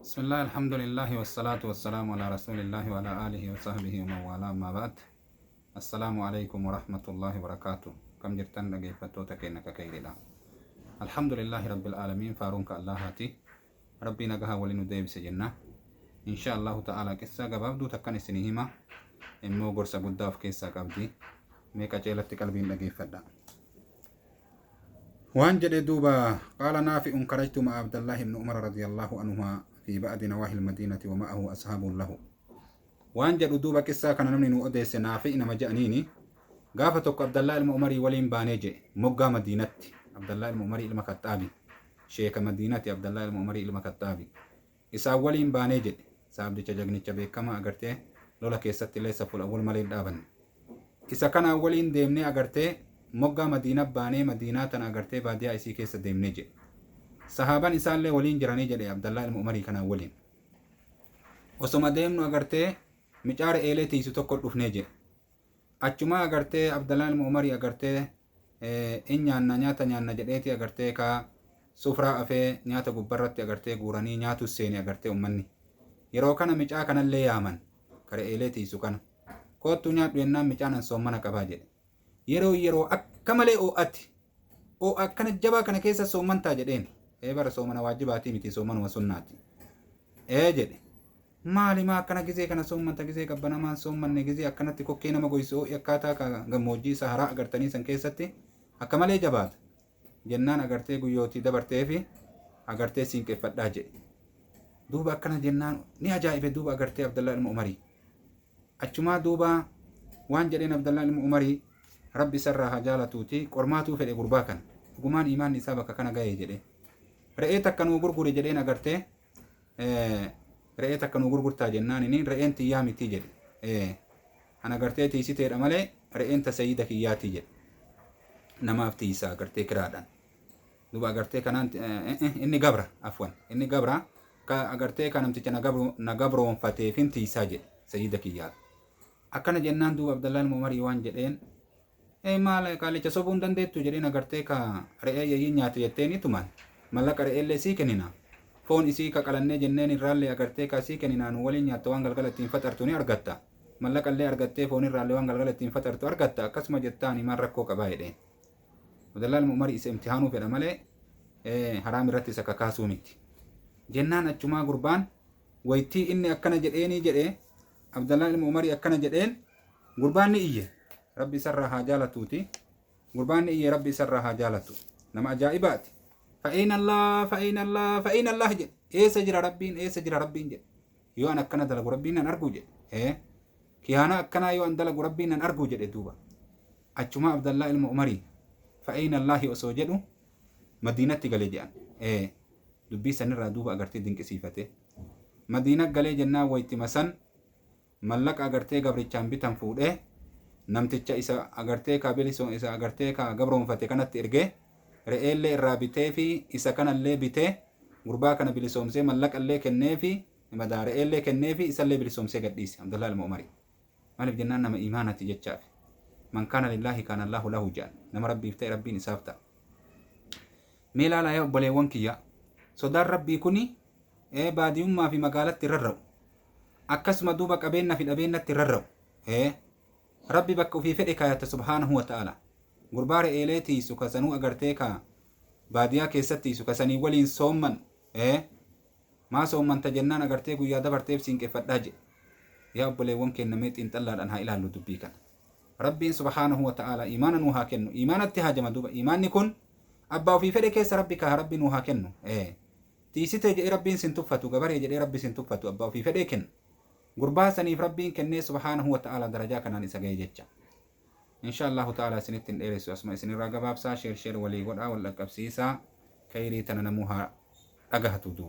بسم الله الحمد لله والصلاة والسلام على رسول الله وعلى آله وصحبه ومن والاه ما بعد. السلام عليكم ورحمة الله وبركاته. كم جرتن لقيفتو تكينك كيرنا. الحمد لله رب العالمين فارونك الله هاتي ربي نجها ولنو ديب سجنا إن شاء الله تعالى كسا قبابدو تكن سنهما إمو قرصة قداف كيسا قبدي ميكا جيلت قلبين لقيفتا وانجد دوبا قال نافع كرجت مع عبد الله بن عمر رضي الله عنهما في بعض نواحي المدينة ومعه أصحاب له. وانجد دوبا كسا كان نمني نؤديس نافع نما جأنيني قافتك عبد الله المؤمري ولين بانيجي مقا مدينة عبد الله المؤمري المكتابي شيخ مدينة عبد الله المؤمري المكتابي إسا ولين بانيجي سابدي جاجني جبيك كما أغرتي لولا كيست ليس فول أول مالي دابن إسا كان ولين ديمني أغرتي مقا مدينة باني مدينة تن أغرتي باديا إسي كيس ديمني جي صحابان إسان لي ولين جراني جدي عبد الله المؤمري كان ولين وسما ديمنو أغرتي مجار إيلي تيسو تقل رفنيجي أجما أغرتي عبد الله المؤمري أغرتي إن نياتا نيانا جديتي أغرتي كا سفرا أفي نياتا قبرتي أغرتي قوراني نياتو السيني أغرتي أمني يرو كان مجا كان اللي يامن كري إيلي تيسو كان كوتو نيات بينام مجانا سومنا كباجي yeroo akka malee oo akkana jabaa kana keessa soomantaa jedheen bara soomana waajibaatii miti soomanuma sunnaati jedhe maali maa akkana gizee kana soomanta gizee qabbanamaan soomanne gizee akkanatti kokkee nama goysoo akkaataa ka gammoojjii saharaa agartanii san keessatti akka malee jabaata jennaan agartee guyyootii dabartee fi agartee siinqeeffadhaa jedhe duuba akkana jennaan ni ajaa'ibe duuba agartee Abdallah ilma Umarii achumaa duuba waan jedheen Abdallah ilma Umarii rabbi sarraa hajaalatuuti qormaatuu fedhe gurbaa kan dhugumaan imaan isaa bakka kana ga'ee jedhe re'ee takka nuu gurguri jedheen agartee re'ee takka nuu gurgurtaa jennaan inni re'een tiyyaa miti jedhe an agartee tiisiteedha malee re'een ta sayyida kiyyaati jedhe namaaf tiisaa agartee kiraadhaan duba agartee kanaan inni gabra afwan inni gabra ka agartee ka namticha na gabroonfateefin tiisaa jedhe sayyida kiyyaati akkana jennaan duba Abdallah ilma Umarii waan jedheen maal qaalicha sobuun dandeettu jedheen agartee ka re'ee yayyiin nyaate jetteen itumaan mallaqa re'eellee sii kennina foon isii ka qalannee jenneen irraallee agartee ka sii kenninaa nu waliin nyaatta waan galgala ittiin faxartu ni argatta mallaqallee argattee foon irraallee waan galgala ittiin faxartu argatta akkasuma jettaan imaan rakkoo qabaa jedheen Abdallah ilma Umarii isa imtihaanuu fedha malee haraam irratti isa kakaasuu miti jennaan achumaa gurbaan waytii inni akkana jedheenii jedhee Abdallah ilma Umarii akkana jedheen gurbaan ni iyye ربي سرها جالتوتي قرباني إيه ربي سرها جالتو نما أجائبات فأين الله فأين الله فأين الله جد إيه سجر ربين إيه سجر ربين جد يو أنا كنا دلق ربين أرجو جد كي أنا كنا يو أن دلق ربين أرجو جد دوبا أجمع عبد الله المؤمري فأين الله أسوجده مدينة جلجان دبي سنرى دوبا أجرتي دينك سيفته مدينة جلجنا ويتمسن ملك أجرتي قبل جنبي تنفود namticha isa agartee ka bilisoo isa agartee ka gabroonfate kanatti ergee re'eellee irraa bitee fi isa kanallee bitee gurbaa kana bilisoomsee mallaqallee kennee fi madaa re'eellee kennee fi isallee bilisoomsee gadhiise Abdallah ilma Umarii maaliif jennaan nama imaanati jechaaf man kana lillahi kana Allahu lahu jaan nama rabbiif ta'e rabbiin isaaf ta'a mee ilaalaa yaa obboleewwan kiyya sodaan rabbii kuni baadiyummaa fi magaalatti rarra'u akkasuma duuba qabeenya fi dhabeennatti rarra'u rabbi bakka ofii fedhe kaayata subhaanahu wa ta'ala gurbaa re'eelee tiisu kasanuu agartee ka baadiyaa keessatti tiisu kasanii waliin soomman maa soommanta jennaan agartee guyyaa dabarteef siinqeeffadhaa jedhe yaa obboleewwan kennamee xiinxallaadhaan haa ilaallu dubbii kana rabbiin subhaanahu wa ta'ala imaana nuu haa kennu imaanatti haajama duuba imaanni kun abbaa ofii fedhe keessa rabbi kaa rabbi nuu haa kennu tiisitee jedhee rabbiin sin tuffatu gabaree jedhee rabbi sin tuffatu abbaa ofii fedhee kennu gurbaa saniif rabbiin kennee subhaanahu wa ta'ala darajaa kanaan isa ga'e jecha insha Allahu ta'ala isinittiin dheeressu asuma isinirraa gabaabsaa sheer walii godhaa wal dhaqqabsiisaa khayrii tana namuu haa dhagahatu duuba